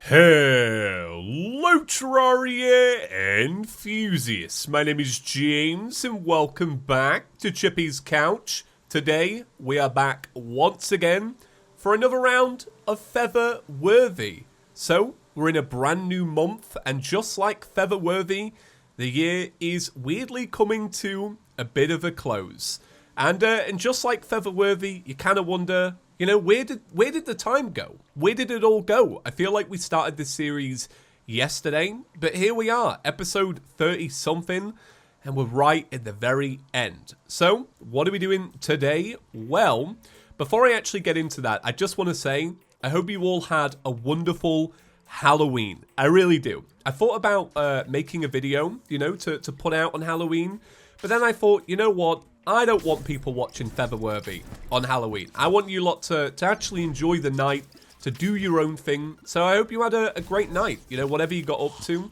Hello Terraria enthusiasts, my name is James and welcome back to Chippy's Couch. Today we are back once again for another round of Featherworthy. So we're in a brand new month and just like Featherworthy, the year is weirdly coming to a bit of a close. And just like Featherworthy, you kind of wonder, you know, where did the time go? Where did it all go? I feel like we started this series yesterday, but here we are, episode 30-something, and we're right at the very end. So, what are we doing today? Well, before I actually get into that, I just want to say, I hope you all had a wonderful Halloween. I really do. I thought about making a video, you know, to put out on Halloween, but then I thought, you know what? I don't want people watching Featherworthy on Halloween. I want you lot to actually enjoy the night, to do your own thing. So I hope you had a great night, you know, whatever you got up to.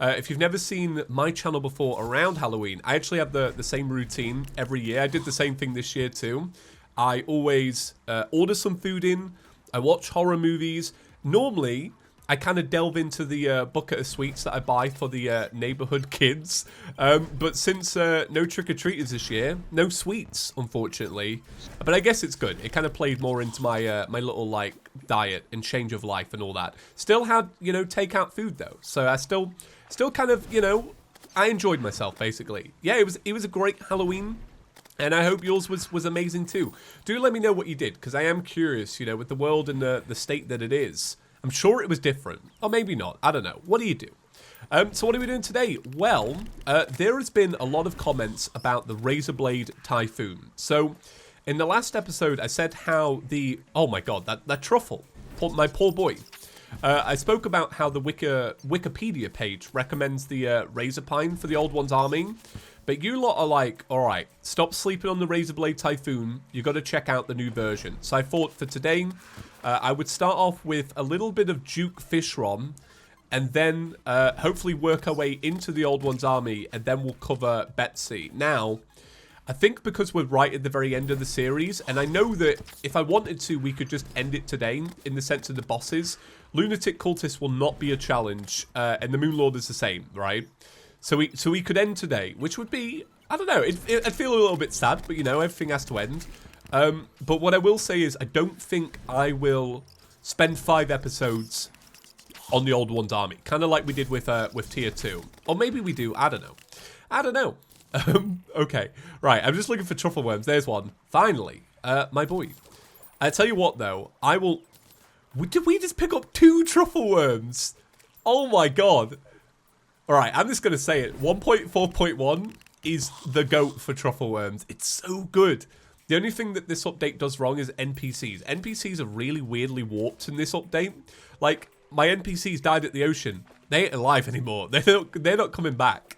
If you've never seen my channel before around Halloween, I actually have the same routine every year. I did the same thing this year too. I always order some food in. I watch horror movies. Normally, I kind of delve into the bucket of sweets that I buy for the neighborhood kids. But since no trick-or-treaters this year, no sweets, unfortunately. But I guess it's good. It kind of played more into my my little, like, diet and change of life and all that. Still had, you know, takeout food, though. So I still kind of, you know, I enjoyed myself, basically. Yeah, it was a great Halloween. And I hope yours was amazing, too. Do let me know what you did, because I am curious, you know, with the world and the state that it is. I'm sure it was different, or maybe not. I don't know. What do you do? So what are we doing today? Well, there has been a lot of comments about the Razor Blade Typhoon. So, in the last episode, I said how the... Oh my god, that Truffle. My poor boy. I spoke about how the Wikipedia page recommends the Razor Pine for the Old One's army. But you lot are like, alright, stop sleeping on the Razor Blade Typhoon. You got to check out the new version. So I thought for today... I would start off with a little bit of Duke Fishron, and then hopefully work our way into the Old One's army, and then we'll cover Betsy. Now, I think because we're right at the very end of the series, and I know that if I wanted to, we could just end it today, in the sense of the bosses. Lunatic Cultist will not be a challenge, and the Moon Lord is the same, right? So we could end today, which would be, I don't know, I'd feel a little bit sad, but you know, everything has to end. But what I will say is I don't think I will spend 5 episodes on the Old One's army. Kind of like we did with Tier 2. Or maybe we do. I don't know. I don't know. Okay. Right. I'm just looking for truffle worms. There's one. Finally. My boy. I tell you what, though. I will... Did we just pick up 2 truffle worms? Oh, my God. All right. I'm just going to say it. 1.4.1 is the GOAT for truffle worms. It's so good. The only thing that this update does wrong is NPCs. NPCs are really weirdly warped in this update. Like, my NPCs died at the ocean. They ain't alive anymore. They're not coming back.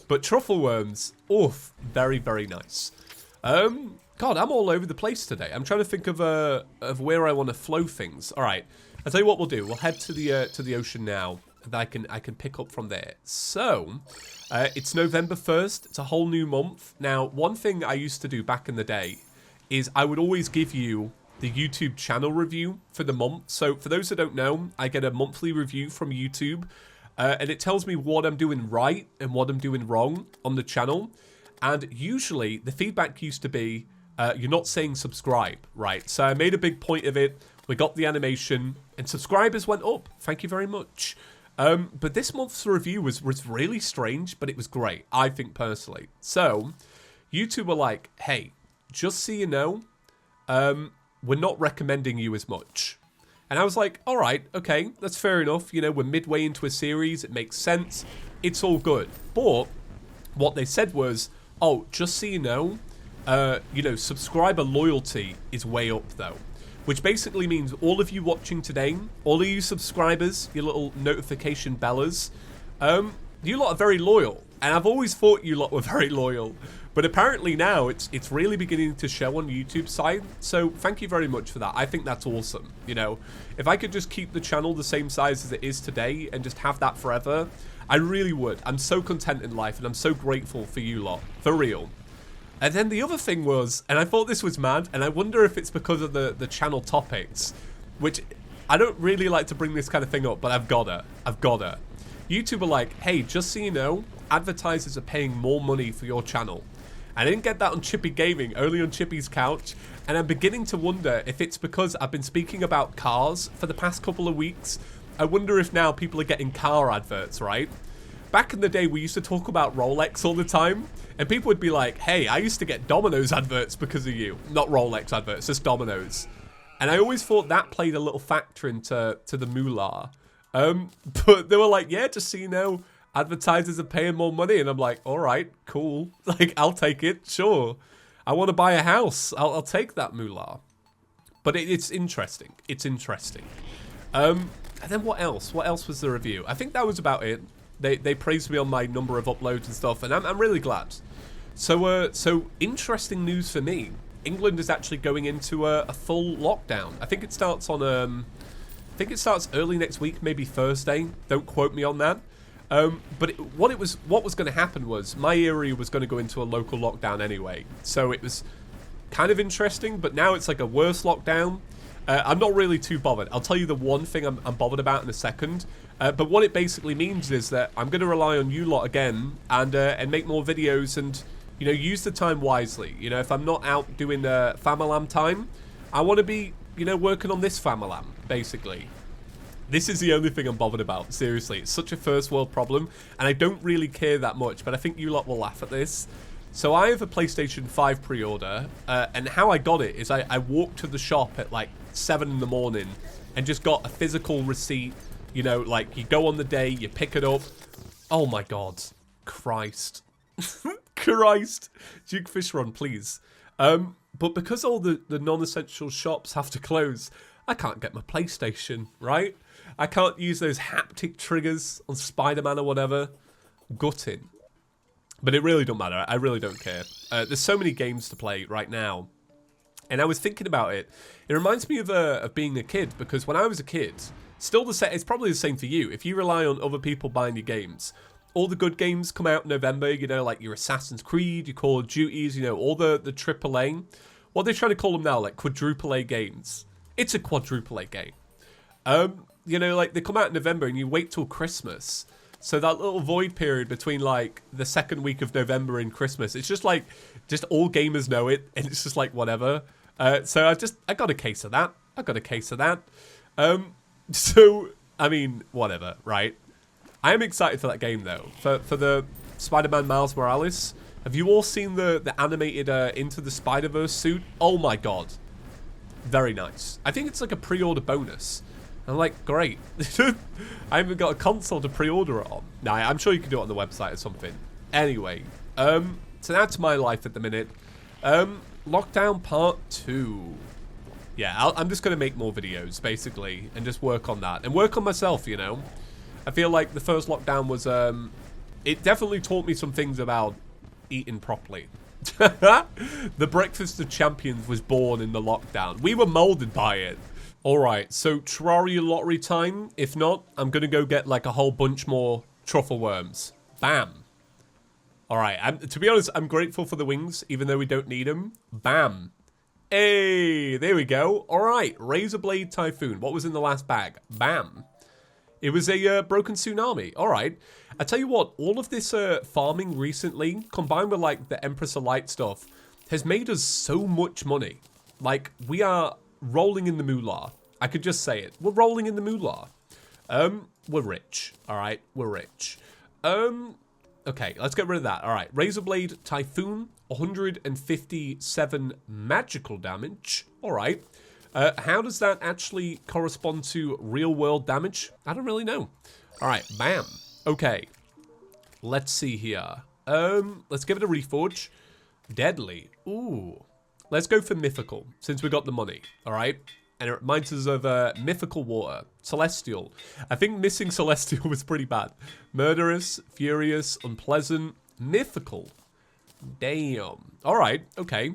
But truffle worms, oof, very, very nice. God, I'm all over the place today. I'm trying to think of where I want to flow things. All right, I'll tell you what we'll do. We'll head to the ocean now, and I can pick up from there. So, it's November 1st. It's a whole new month. Now, one thing I used to do back in the day is I would always give you the YouTube channel review for the month. So for those that don't know, I get a monthly review from YouTube, and it tells me what I'm doing right and what I'm doing wrong on the channel. And usually the feedback used to be, you're not saying subscribe, right? So I made a big point of it. We got the animation and subscribers went up. Thank you very much. But this month's review was really strange, but it was great, I think personally. So YouTube were like, hey, just so you know, we're not recommending you as much. And I was like, all right, okay, that's fair enough. You know, we're midway into a series. It makes sense. It's all good. But what they said was, oh, just so you know, subscriber loyalty is way up, though. Which basically means all of you watching today, all of you subscribers, your little notification bellas, you lot are very loyal. And I've always thought you lot were very loyal. But apparently now it's really beginning to show on YouTube side. So thank you very much for that. I think that's awesome. You know, if I could just keep the channel the same size as it is today and just have that forever, I really would. I'm so content in life and I'm so grateful for you lot. For real. And then the other thing was, and I thought this was mad, and I wonder if it's because of the channel topics, which I don't really like to bring this kind of thing up, but I've gotta. YouTube are like, hey, just so you know, advertisers are paying more money for your channel. I didn't get that on Chippy Gaming, only on Chippy's Couch, and I'm beginning to wonder if it's because I've been speaking about cars for the past couple of weeks. I wonder if now people are getting car adverts, right? Back in the day, we used to talk about Rolex all the time, and people would be like, hey, I used to get Domino's adverts because of you. Not Rolex adverts, just Domino's. And I always thought that played a little factor into the moolah. But they were like, yeah, just so you know, advertisers are paying more money. And I'm like, all right, cool. Like, I'll take it, sure. I want to buy a house. I'll take that moolah. But it's interesting. It's interesting. And then what else? What else was the review? I think that was about it. They praised me on my number of uploads and stuff, and I'm really glad. So interesting news for me. England is actually going into a full lockdown. I think it starts on I think it starts early next week, maybe Thursday. Don't quote me on that. But what was going to happen was my area was going to go into a local lockdown anyway. So it was kind of interesting, but now it's like a worse lockdown. I'm not really too bothered. I'll tell you the one thing I'm bothered about in a second. But what it basically means is that I'm going to rely on you lot again and make more videos and, you know, use the time wisely. You know, if I'm not out doing Famalam time, I want to be, you know, working on this Famalam, basically. This is the only thing I'm bothered about. Seriously, it's such a first world problem, and I don't really care that much, but I think you lot will laugh at this. So I have a PlayStation 5 pre-order, and how I got it is I walked to the shop at like 7 in the morning and just got a physical receipt. You know, like, you go on the day, you pick it up. Oh my god. Christ. Christ. Duke Fish Run, please. But because all the non-essential shops have to close, I can't get my PlayStation, right? I can't use those haptic triggers on Spider-Man or whatever. Gutting. But it really don't matter. I really don't care. There's so many games to play right now. And I was thinking about it. It reminds me of being a kid, because when I was a kid, still the same. It's probably the same for you. If you rely on other people buying your games, all the good games come out in November. You know, like your Assassin's Creed, your Call of Duties. You know, all the AAA. What are they trying to call them now? Like quadruple A games. It's a quadruple A game. You know, like they come out in November and you wait till Christmas. So that little void period between like the second week of November and Christmas, it's just like, just all gamers know it, and it's just like whatever. So I got a case of that. I got a case of that. So, I mean, whatever, right? I am excited for that game, though. For the Spider-Man Miles Morales. Have you all seen the animated Into the Spider-Verse suit? Oh my god. Very nice. I think it's like a pre-order bonus. I'm like, great. I haven't got a console to pre-order it on. Nah, I'm sure you can do it on the website or something. Anyway, so that's my life at the minute. Lockdown Part 2. Yeah, I'm just going to make more videos, basically, and just work on that. And work on myself, you know. I feel like the first lockdown was, it definitely taught me some things about eating properly. The Breakfast of Champions was born in the lockdown. We were molded by it. Alright, so Terraria lottery time. If not, I'm going to go get like a whole bunch more truffle worms. Bam. Alright, to be honest, I'm grateful for the wings, even though we don't need them. Bam. Hey, there we go. Alright, Razor Blade Typhoon. What was in the last bag? Bam. It was a broken tsunami. Alright. I tell you what, all of this farming recently, combined with like the Empress of Light stuff, has made us so much money. Like, we are rolling in the moolah. I could just say it. We're rolling in the moolah. We're rich. Alright, we're rich. Okay, let's get rid of that. Alright, Razor Blade Typhoon, 157 magical damage. Alright. How does that actually correspond to real-world damage? I don't really know. Alright, bam. Okay. Let's see here. Let's give it a reforge. Deadly. Ooh. Let's go for mythical, since we got the money. Alright. And it reminds us of mythical water. Celestial. I think missing Celestial was pretty bad. Murderous, furious, unpleasant, mythical. Damn. Alright, okay.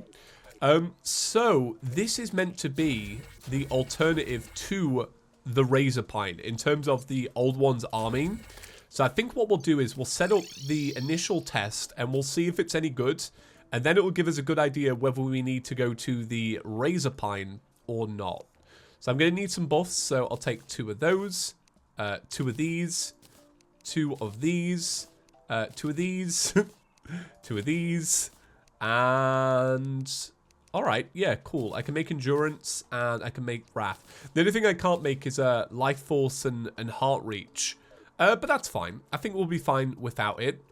So, this is meant to be the alternative to the Razor Pine in terms of the old one's army. So I think what we'll do is we'll set up the initial test and we'll see if it's any good. And then it will give us a good idea whether we need to go to the Razor Pine or not. So I'm going to need some buffs, so I'll take 2 of those, 2 of these, 2 of these, 2 of these, 2 of these, and... Alright, yeah, cool. I can make Endurance, and I can make Wrath. The only thing I can't make is Life Force and Heart Reach. But that's fine. I think we'll be fine without it.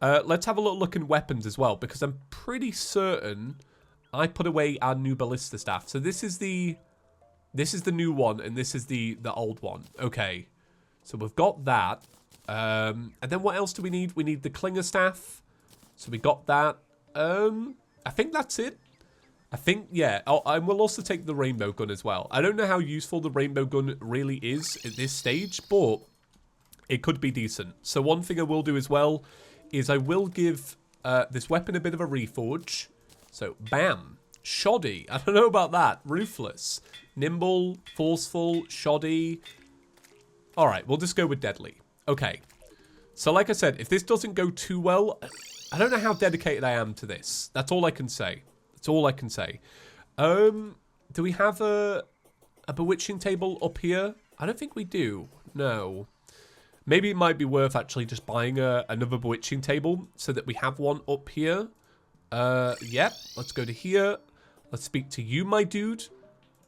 Let's have a little look in weapons as well, because I'm pretty certain I put away our new Ballista Staff. So this is the new one, and this is the old one. Okay, so we've got that. And then what else do we need? We need the Clinger Staff. So we got that. I think that's it. I think, yeah. Oh, and we'll also take the Rainbow Gun as well. I don't know how useful the Rainbow Gun really is at this stage, but it could be decent. So one thing I will do as well is I will give this weapon a bit of a reforge. So, bam. Shoddy. I don't know about that. Ruthless. Nimble, forceful, shoddy. Alright, we'll just go with deadly. Okay. So like I said, if this doesn't go too well, I don't know how dedicated I am to this. That's all I can say. That's all I can say. Do we have a bewitching table up here? I don't think we do. No. Maybe it might be worth actually just buying another bewitching table so that we have one up here. Yep. Let's go to here. Let's speak to you, my dude.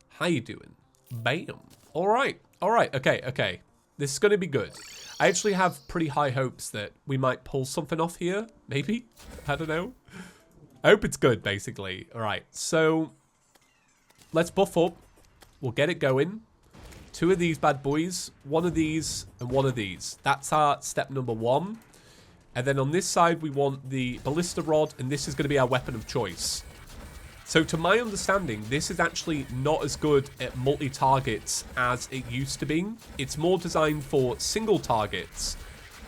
How you doing? Bam. All right. All right. Okay. Okay. This is going to be good. I actually have pretty high hopes that we might pull something off here. Maybe. I don't know. I hope it's good, basically. All right. So let's buff up. We'll get it going. 2 of these bad boys. 1 of these and 1 of these. That's our step number 1. And then on this side, we want the Ballista Rod. And this is going to be our weapon of choice. So to my understanding, this is actually not as good at multi-targets as it used to be. It's more designed for single targets.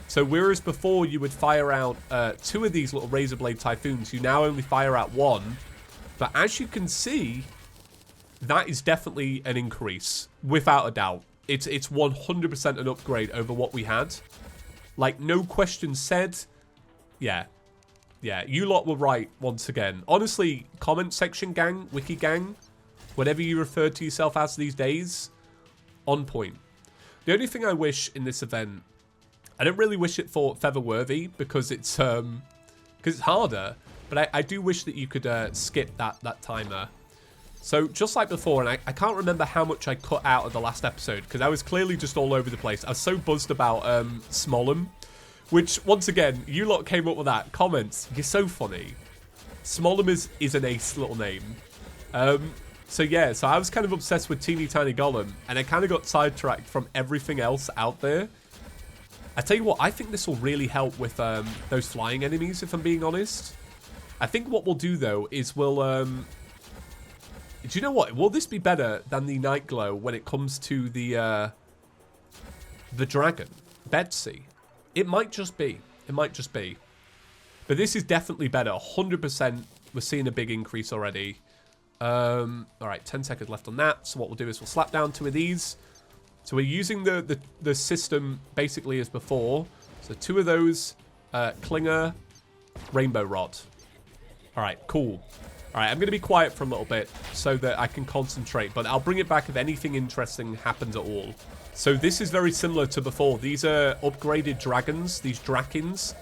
So whereas before you would fire out 2 of these little Razor Blade Typhoons, you now only fire out 1. But as you can see, that is definitely an increase, without a doubt. It's 100% an upgrade over what we had. Like, no question said. Yeah. Yeah, you lot were right once again. Honestly, comment section gang, wiki gang, whatever you refer to yourself as these days, on point. The only thing I wish in this event, I don't really wish it for Featherworthy because it's harder, but I do wish that you could skip that timer. So just like before, and I can't remember how much I cut out of the last episode because I was clearly just all over the place. I was so buzzed about Smollum. Which, once again, you lot came up with that. Comments. You're so funny. Smollum is an ace little name. So yeah, so I was kind of obsessed with Teeny Tiny Golem. And I kind of got sidetracked from everything else out there. I tell you what, I think this will really help with those flying enemies, if I'm being honest. I think what we'll do, though, is we'll... do you know what? Will this be better than the Night Glow when it comes to the dragon? Betsy. It might just be. It might just be. But this is definitely better. 100%. We're seeing a big increase already. Alright, 10 seconds left on that. So what we'll do is we'll slap down 2 of these. So we're using the system basically as before. So 2 of those. Clinger. Rainbow Rod. Alright, cool. Alright, I'm going to be quiet for a little bit so that I can concentrate. But I'll bring it back if anything interesting happens at all. So this is very similar to before. These are upgraded dragons, these Drakins.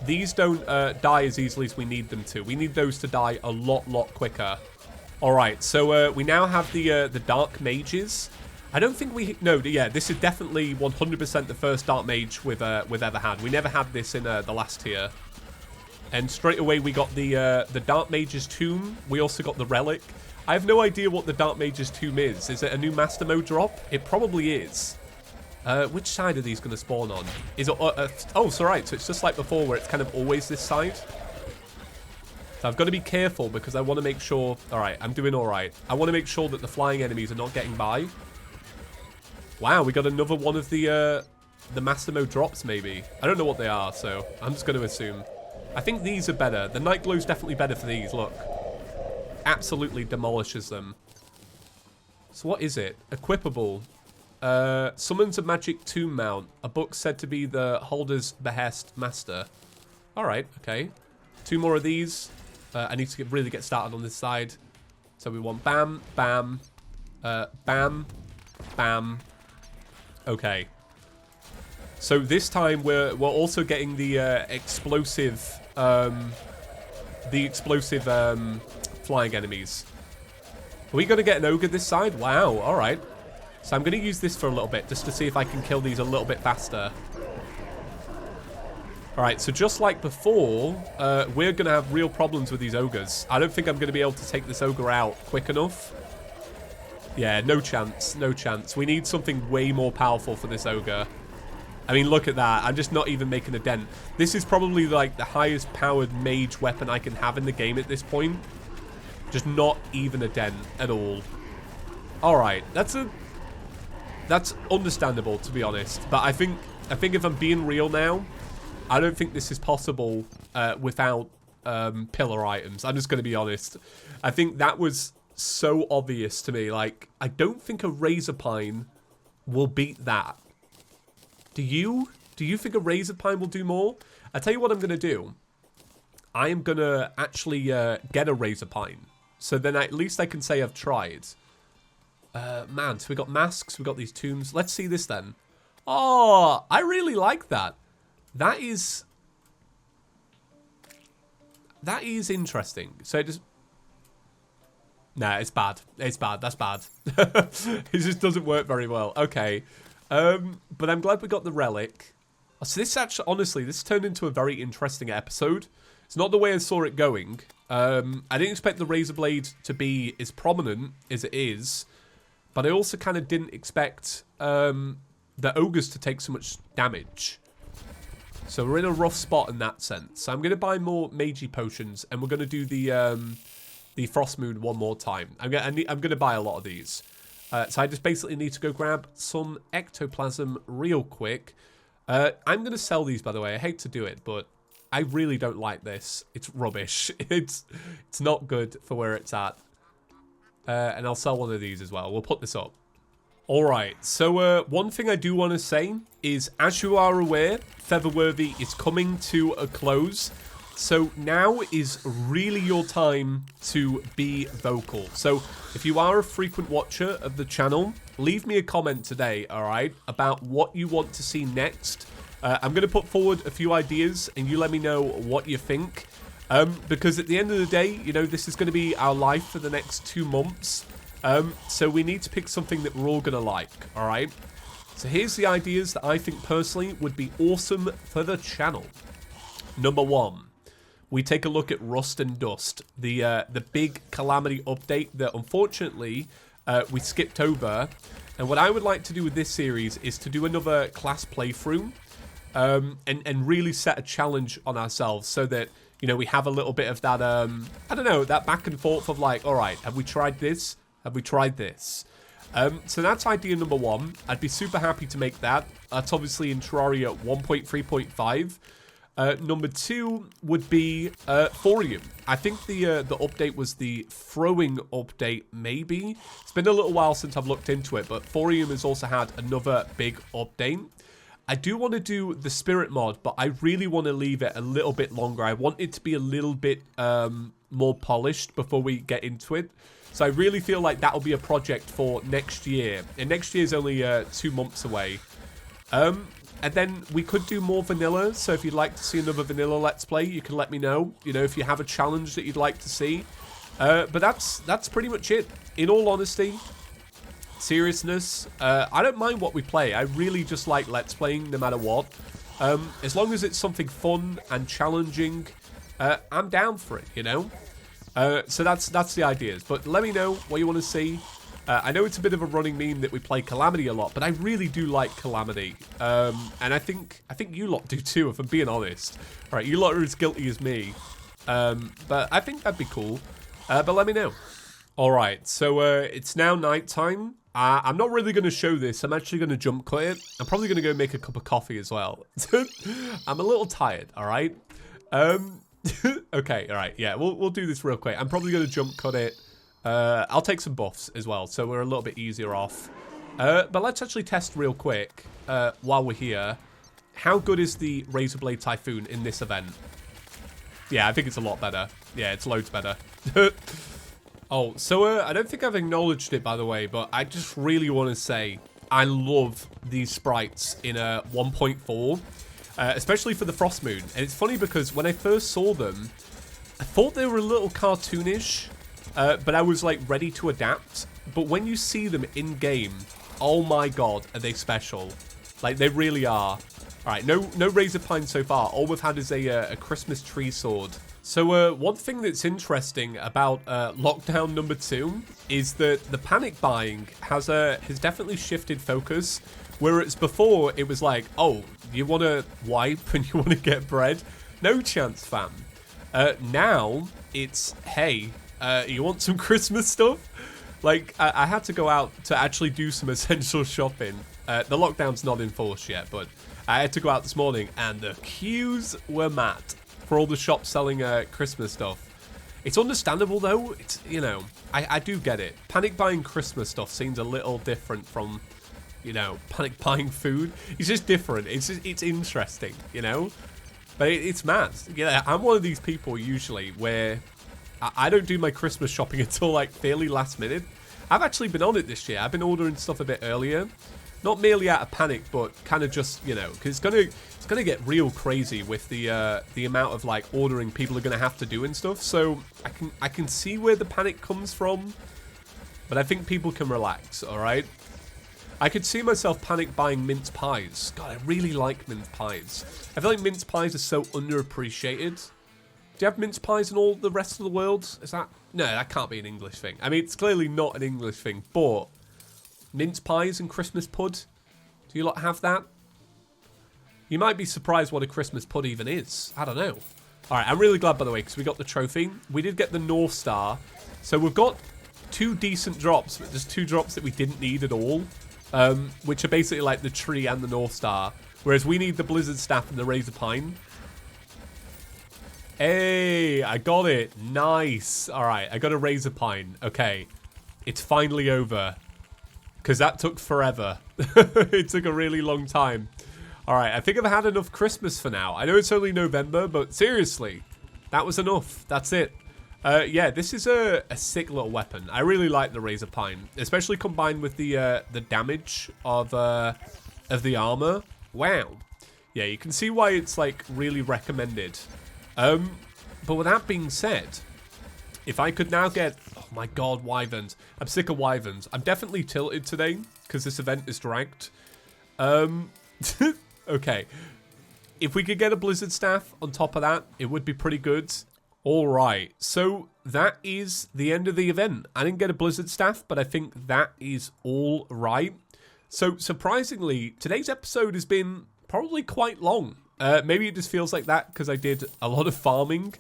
These don't die as easily as we need them to. We need those to die a lot quicker. All right, so we now have the Dark Mages. I don't think we... No, yeah, this is definitely 100% the first Dark Mage we've ever had. We never had this in the last tier. And straight away we got the Dark Mage's Tomb. We also got the Relic. I have no idea what the Dark Mage's Tomb is. Is it a new Master Mode drop? It probably is. Which side are these going to spawn on? Is it... oh, so right. So it's just like before where it's kind of always this side. So I've got to be careful because I want to make sure... Alright, I'm doing alright. I want to make sure that the flying enemies are not getting by. Wow, we got another one of the Master Mode drops, maybe. I don't know what they are, so I'm just going to assume. I think these are better. The Night Glow's definitely better for these, look. Absolutely demolishes them. So what is it? Equipable. Summons a magic tomb mount. A book said to be the holder's behest master. Alright, okay. 2 more of these. I need to really get started on this side. So we want bam, bam, bam, Bam. Okay. So this time we're also getting the explosive flying enemies. Are we going to get an ogre this side? Wow, alright. So I'm going to use this for a little bit just to see if I can kill these a little bit faster. Alright, so just like before, we're going to have real problems with these ogres. I don't think I'm going to be able to take this ogre out quick enough. Yeah, no chance, no chance. We need something way more powerful for this ogre. I mean, look at that. I'm just not even making a dent. This is probably like the highest powered mage weapon I can have in the game at this point. Just not even a dent at all. Alright, that's understandable, to be honest. But I think if I'm being real now, I don't think this is possible without pillar items. I'm just going to be honest. I think that was so obvious to me. Like, I don't think a razor pine will beat that. Do you? Do you think a razor pine will do more? I'll tell you what I'm going to do. I am going to actually get a razor pine. So then at least I can say I've tried. Man, so we got masks, we got these tombs. Let's see this then. Oh, I really like that. That is interesting. So it just... Nah, it's bad. It's bad. That's bad. It just doesn't work very well. Okay. But I'm glad we got the relic. So this actually, honestly, this turned into a very interesting episode. It's not the way I saw it going. I didn't expect the razor blade to be as prominent as it is. But I also kind of didn't expect the ogres to take so much damage. So we're in a rough spot in that sense. So I'm going to buy more Meiji potions. And we're going to do the Frost Moon one more time. I'm going to buy a lot of these. So I just basically need to go grab some ectoplasm real quick. I'm going to sell these, by the way. I hate to do it, but I really don't like this. It's rubbish. It's not good for where it's at. And I'll sell one of these as well. We'll put this up. Alright, so one thing I do want to say is, as you are aware, Featherworthy is coming to a close. So now is really your time to be vocal. So if you are a frequent watcher of the channel, leave me a comment today, alright, about what you want to see next. I'm going to put forward a few ideas and you let me know what you think. Because at the end of the day, you know, this is going to be our life for the next 2 months. So we need to pick something that we're all going to like, alright? So here's the ideas that I think personally would be awesome for the channel. Number 1. We take a look at Rust and Dust, the big Calamity update that unfortunately we skipped over. And what I would like to do with this series is to do another class playthrough and really set a challenge on ourselves so that, you know, we have a little bit of that, I don't know, that back and forth of like, all right, have we tried this? Have we tried this? So that's idea number 1. I'd be super happy to make that. That's obviously in Terraria 1.3.5. Number 2 would be Thorium. I think the update was the throwing update, maybe. It's been a little while since I've looked into it, but Thorium has also had another big update. I do want to do the Spirit mod, but I really want to leave it a little bit longer. I want it to be a little bit more polished before we get into it. So I really feel like that'll be a project for next year. And next year is only 2 months away. And then we could do more vanilla, so if you'd like to see another vanilla Let's Play, you can let me know. You know, if you have a challenge that you'd like to see. But that's pretty much it. In all honesty, seriousness, I don't mind what we play. I really just like Let's Playing no matter what. As long as it's something fun and challenging, I'm down for it, you know? So that's the ideas. But let me know what you want to see. I know it's a bit of a running meme that we play Calamity a lot, but I really do like Calamity. And I think you lot do too, if I'm being honest. All right, you lot are as guilty as me. But I think that'd be cool. But let me know. All right, so it's now nighttime. I'm not really going to show this. I'm actually going to jump cut it. I'm probably going to go make a cup of coffee as well. I'm a little tired, all right? Okay, all right, yeah, we'll do this real quick. I'm probably going to jump cut it. I'll take some buffs as well, so we're a little bit easier off. But let's actually test real quick, while we're here. How good is the Razor Blade Typhoon in this event? Yeah, I think it's a lot better. Yeah, it's loads better. Oh, so I don't think I've acknowledged it, by the way, but I just really want to say I love these sprites in 1.4, especially for the Frost Moon. And it's funny because when I first saw them, I thought they were a little cartoonish, but I was like ready to adapt. But when you see them in game, oh my god, are they special? Like, they really are. All right, no Razor Pine so far. All we've had is a Christmas tree sword. So one thing that's interesting about lockdown number 2 is that the panic buying has definitely shifted focus. Whereas before it was like, oh, you want to wipe and you want to get bread? No chance, fam. Now it's, hey, you want some Christmas stuff? Like, I had to go out to actually do some essential shopping. The lockdown's not in force yet, but I had to go out this morning and the queues were mad for all the shops selling Christmas stuff. It's understandable though. It's, you know, I do get it. Panic buying Christmas stuff seems a little different from, you know, panic buying food. It's just different. It's interesting, you know. But it's mad. Yeah, I'm one of these people usually where I don't do my Christmas shopping until like fairly last minute. I've actually been on it this year. I've been ordering stuff a bit earlier. Not merely out of panic, but kind of just, you know, because it's gonna get real crazy with the amount of like ordering people are gonna have to do and stuff. So I can see where the panic comes from, but I think people can relax. All right, I could see myself panic buying mince pies. God, I really like mince pies. I feel like mince pies are so underappreciated. Do you have mince pies in all the rest of the world? Is that no? That can't be an English thing. I mean, it's clearly not an English thing, but. Mince pies and Christmas pud? Do you lot have that? You might be surprised what a Christmas pud even is. I don't know. Alright, I'm really glad, by the way, because we got the trophy. We did get the North Star. So we've got 2 decent drops, but there's 2 drops that we didn't need at all. Which are basically like the tree and the North Star. Whereas we need the Blizzard Staff and the Razor Pine. Hey, I got it. Nice. Alright, I got a Razor Pine. Okay. It's finally over. Because that took forever. It took a really long time. Alright, I think I've had enough Christmas for now. I know it's only November, but seriously, that was enough. That's it. Yeah, this is a sick little weapon. I really like the Razor Pine, especially combined with the damage of the armor. Wow. Yeah, you can see why it's like really recommended. But with that being said, if I could now get... Oh my god, wyverns. I'm sick of wyverns. I'm definitely tilted today because this event is dragged. Okay. If we could get a Blizzard Staff on top of that, it would be pretty good. Alright, so that is the end of the event. I didn't get a Blizzard Staff, but I think that is all right. So, surprisingly, today's episode has been probably quite long. Maybe it just feels like that because I did a lot of farming.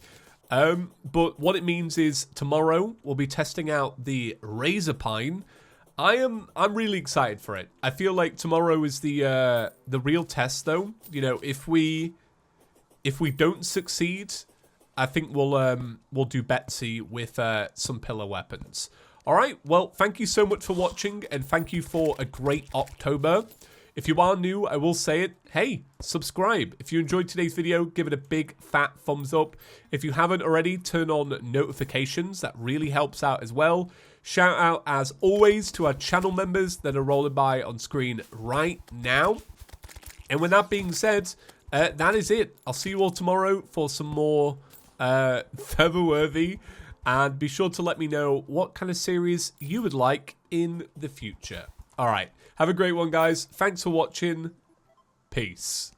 But what it means is tomorrow we'll be testing out the Razor Pine. I'm really excited for it. I feel like tomorrow is the real test though. You know, if we don't succeed, I think we'll do Betsy with some pillar weapons. All right. Well, thank you so much for watching and thank you for a great October. If you are new, I will say it. Hey, subscribe. If you enjoyed today's video, give it a big fat thumbs up. If you haven't already, turn on notifications. That really helps out as well. Shout out, as always, to our channel members that are rolling by on screen right now. And with that being said, that is it. I'll see you all tomorrow for some more Featherworthy. And be sure to let me know what kind of series you would like in the future. All right. Have a great one, guys. Thanks for watching. Peace.